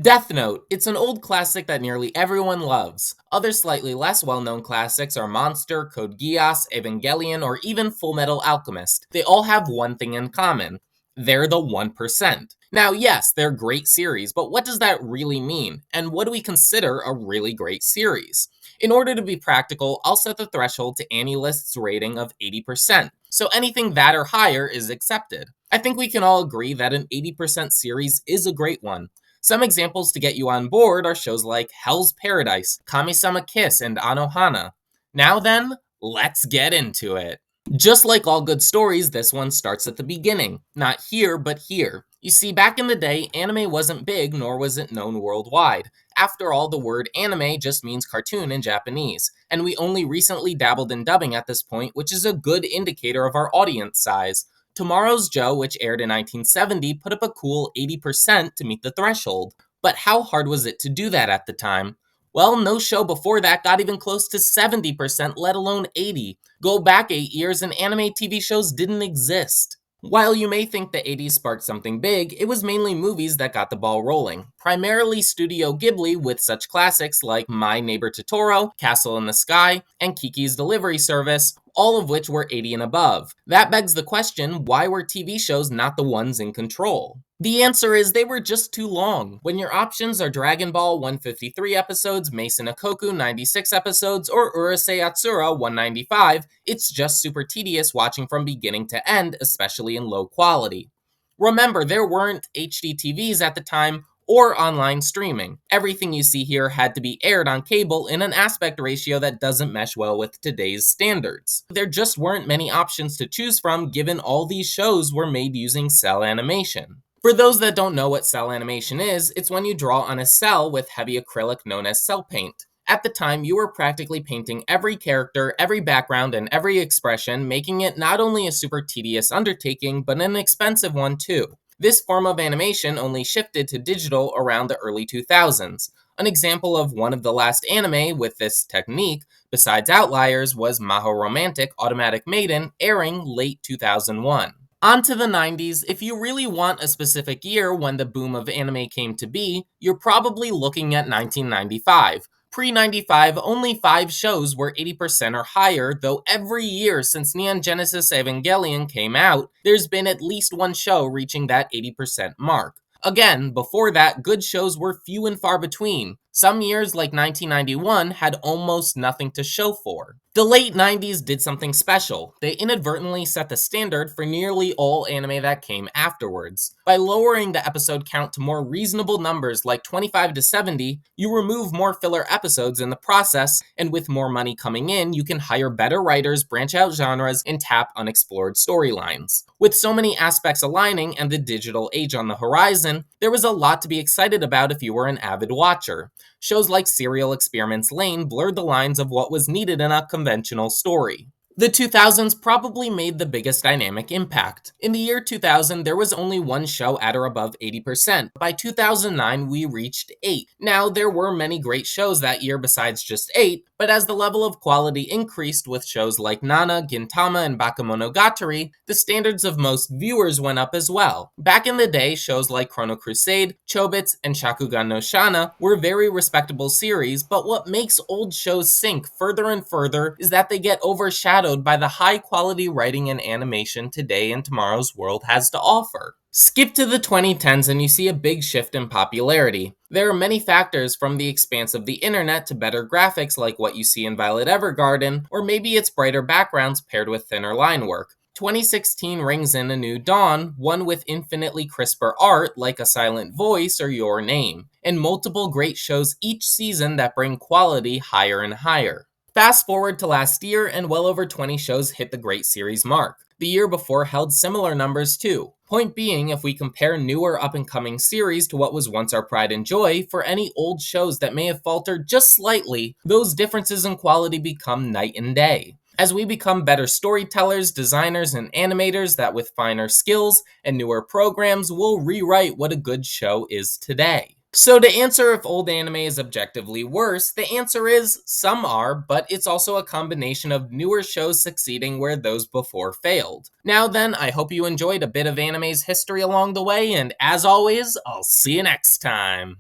Death Note. It's an old classic that nearly everyone loves. Other slightly less well-known classics are Monster, Code Geass, Evangelion, or even Fullmetal Alchemist. They all have one thing in common. They're the 1%. Now, yes, they're great series, but what does that really mean? And what do we consider a really great series? In order to be practical, I'll set the threshold to AniList's rating of 80%. So anything that or higher is accepted. I think we can all agree that an 80% series is a great one. Some examples to get you on board are shows like Hell's Paradise, Kami-sama Kiss, and Anohana. Now then, let's get into it. Just like all good stories, this one starts at the beginning. Not here, but here. You see, back in the day, anime wasn't big, nor was it known worldwide. After all, the word anime just means cartoon in Japanese, and we only recently dabbled in dubbing at this point, which is a good indicator of our audience size. Tomorrow's Joe, which aired in 1970, put up a cool 80% to meet the threshold. But how hard was it to do that at the time? Well, no show before that got even close to 70%, let alone 80. Go back 8 years and anime TV shows didn't exist. While you may think the 80s sparked something big, it was mainly movies that got the ball rolling. Primarily Studio Ghibli with such classics like My Neighbor Totoro, Castle in the Sky, and Kiki's Delivery Service, all of which were 80 and above. That begs the question, why were TV shows not the ones in control? The answer is they were just too long. When your options are Dragon Ball 153 episodes, Mason Ikoku 96 episodes, or Urusei Yatsura 195, it's just super tedious watching from beginning to end, especially in low quality. Remember, there weren't HD TVs at the time or online streaming. Everything you see here had to be aired on cable in an aspect ratio that doesn't mesh well with today's standards. There just weren't many options to choose from given all these shows were made using cell animation. For those that don't know what cell animation is, it's when you draw on a cell with heavy acrylic known as cell paint. At the time, you were practically painting every character, every background, and every expression, making it not only a super tedious undertaking, but an expensive one too. This form of animation only shifted to digital around the early 2000s. An example of one of the last anime with this technique, besides Outliers, was Maho Romantic Automatic Maiden, airing late 2001. On to the 90s, if you really want a specific year when the boom of anime came to be, you're probably looking at 1995. Pre-95, only 5 shows were 80% or higher, though every year since Neon Genesis Evangelion came out, there's been at least one show reaching that 80% mark. Again, before that, good shows were few and far between. Some years, like 1991, had almost nothing to show for. The late 90s did something special. They inadvertently set the standard for nearly all anime that came afterwards. By lowering the episode count to more reasonable numbers like 25 to 70, you remove more filler episodes in the process, and with more money coming in, you can hire better writers, branch out genres, and tap unexplored storylines. With so many aspects aligning and the digital age on the horizon, there was a lot to be excited about if you were an avid watcher. Shows like Serial Experiments Lain blurred the lines of what was needed in a conventional story. The 2000s probably made the biggest dynamic impact. In the year 2000, there was only one show at or above 80%. By 2009, we reached 8. Now, there were many great shows that year besides just 8, but as the level of quality increased with shows like Nana, Gintama, and Bakemonogatari, the standards of most viewers went up as well. Back in the day, shows like Chrono Crusade, Chobits, and Shakugan no Shana were very respectable series, but what makes old shows sink further and further is that they get overshadowed by the high-quality writing and animation today and tomorrow's world has to offer. Skip to the 2010s and you see a big shift in popularity. There are many factors from the expanse of the internet to better graphics like what you see in Violet Evergarden, or maybe it's brighter backgrounds paired with thinner line work. 2016 rings in a new dawn, one with infinitely crisper art like A Silent Voice or Your Name, and multiple great shows each season that bring quality higher and higher. Fast forward to last year, and well over 20 shows hit the great series mark. The year before held similar numbers too. Point being, if we compare newer up-and-coming series to what was once our pride and joy, for any old shows that may have faltered just slightly, those differences in quality become night and day. As we become better storytellers, designers, and animators that with finer skills and newer programs will rewrite what a good show is today. So to answer if old anime is objectively worse, the answer is some are, but it's also a combination of newer shows succeeding where those before failed. Now then, I hope you enjoyed a bit of anime's history along the way, and as always, I'll see you next time.